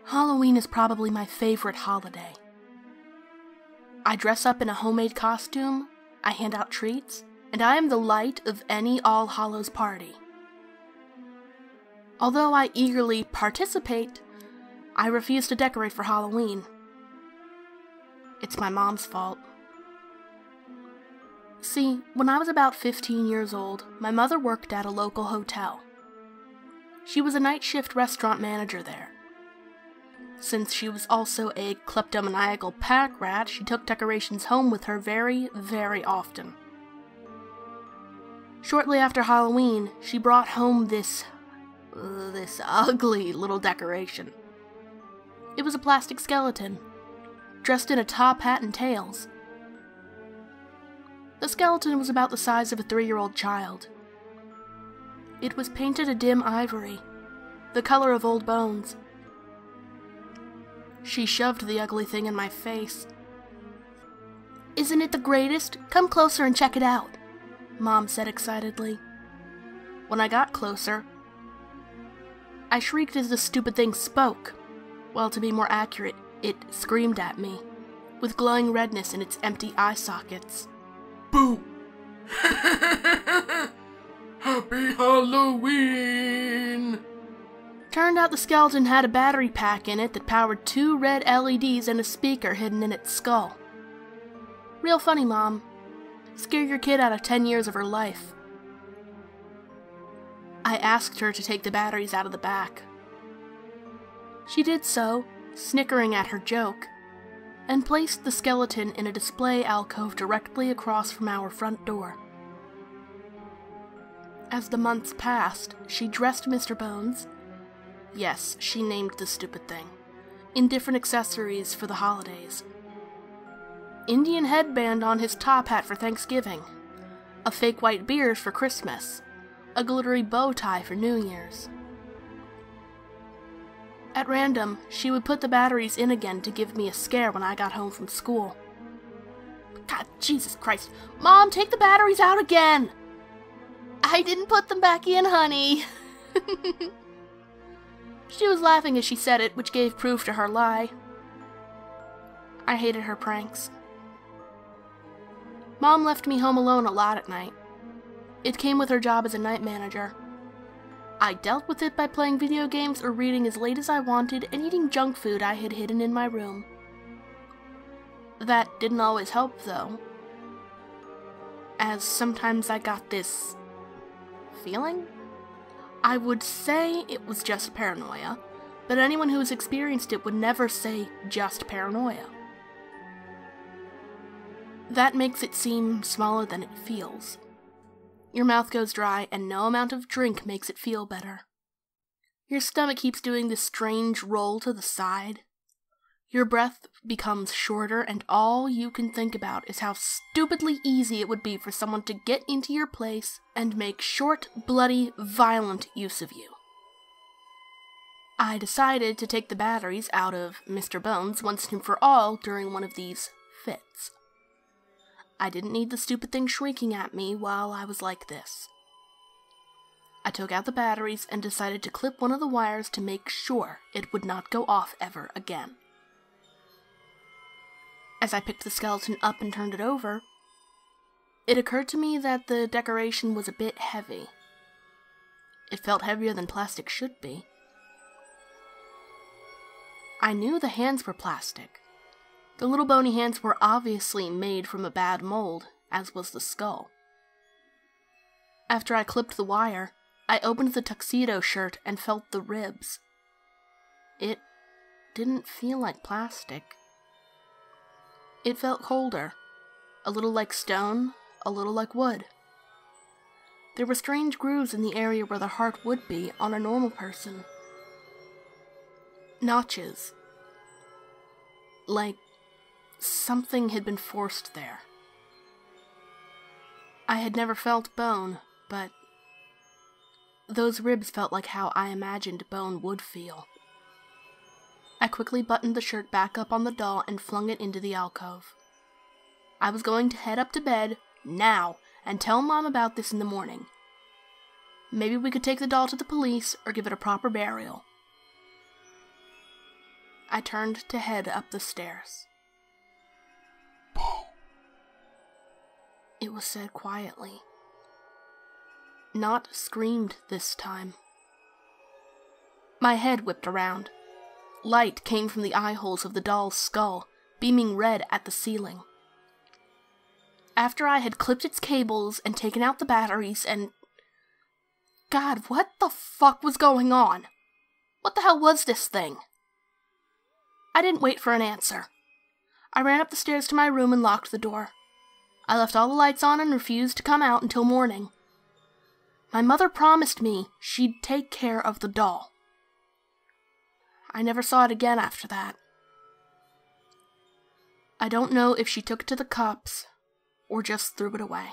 Halloween is probably my favorite holiday. I dress up in a homemade costume, I hand out treats, and I am the light of any All Hallows party. Although I eagerly participate, I refuse to decorate for Halloween. It's my mom's fault. See, when I was about 15 years old, my mother worked at a local hotel. She was a night shift restaurant manager there. Since she was also a kleptomaniacal pack rat, she took decorations home with her very, very often. Shortly after Halloween, she brought home this ugly little decoration. It was a plastic skeleton, dressed in a top hat and tails. The skeleton was about the size of a 3-year-old child. It was painted a dim ivory, the color of old bones. She shoved the ugly thing in my face. "Isn't it the greatest? Come closer and check it out," Mom said excitedly. When I got closer, I shrieked as the stupid thing spoke. Well, to be more accurate, it screamed at me, with glowing redness in its empty eye sockets. Boo! Happy Halloween! Turned out the skeleton had a battery pack in it that powered 2 red LEDs and a speaker hidden in its skull. Real funny, Mom. Scare your kid out of 10 years of her life. I asked her to take the batteries out of the back. She did so, snickering at her joke, and placed the skeleton in a display alcove directly across from our front door. As the months passed, she dressed Mr. Bones, yes, she named the stupid thing, in different accessories for the holidays. Indian headband on his top hat for Thanksgiving, a fake white beard for Christmas, a glittery bow tie for New Year's. At random, she would put the batteries in again to give me a scare when I got home from school. God, Jesus Christ. Mom, take the batteries out again! I didn't put them back in, honey. She was laughing as she said it, which gave proof to her lie. I hated her pranks. Mom left me home alone a lot at night. It came with her job as a night manager. I dealt with it by playing video games or reading as late as I wanted and eating junk food I had hidden in my room. That didn't always help, though, as sometimes I got this feeling? I would say it was just paranoia, but anyone who has experienced it would never say just paranoia. That makes it seem smaller than it feels. Your mouth goes dry, and no amount of drink makes it feel better. Your stomach keeps doing this strange roll to the side. Your breath becomes shorter, and all you can think about is how stupidly easy it would be for someone to get into your place and make short, bloody, violent use of you. I decided to take the batteries out of Mr. Bones once and for all during one of these fits. I didn't need the stupid thing shrieking at me while I was like this. I took out the batteries and decided to clip one of the wires to make sure it would not go off ever again. As I picked the skeleton up and turned it over, it occurred to me that the decoration was a bit heavy. It felt heavier than plastic should be. I knew the hands were plastic. The little bony hands were obviously made from a bad mold, as was the skull. After I clipped the wire, I opened the tuxedo shirt and felt the ribs. It didn't feel like plastic. It felt colder, a little like stone, a little like wood. There were strange grooves in the area where the heart would be on a normal person. Notches. Like something had been forced there. I had never felt bone, but those ribs felt like how I imagined bone would feel. I quickly buttoned the shirt back up on the doll and flung it into the alcove. I was going to head up to bed now and tell Mom about this in the morning. Maybe we could take the doll to the police or give it a proper burial. I turned to head up the stairs. Boo. It was said quietly. Not screamed this time. My head whipped around. Light came from the eye holes of the doll's skull, beaming red at the ceiling. After I had clipped its cables and taken out the batteries and... God, what the fuck was going on? What the hell was this thing? I didn't wait for an answer. I ran up the stairs to my room and locked the door. I left all the lights on and refused to come out until morning. My mother promised me she'd take care of the doll. I never saw it again after that. I don't know if she took it to the cops or just threw it away.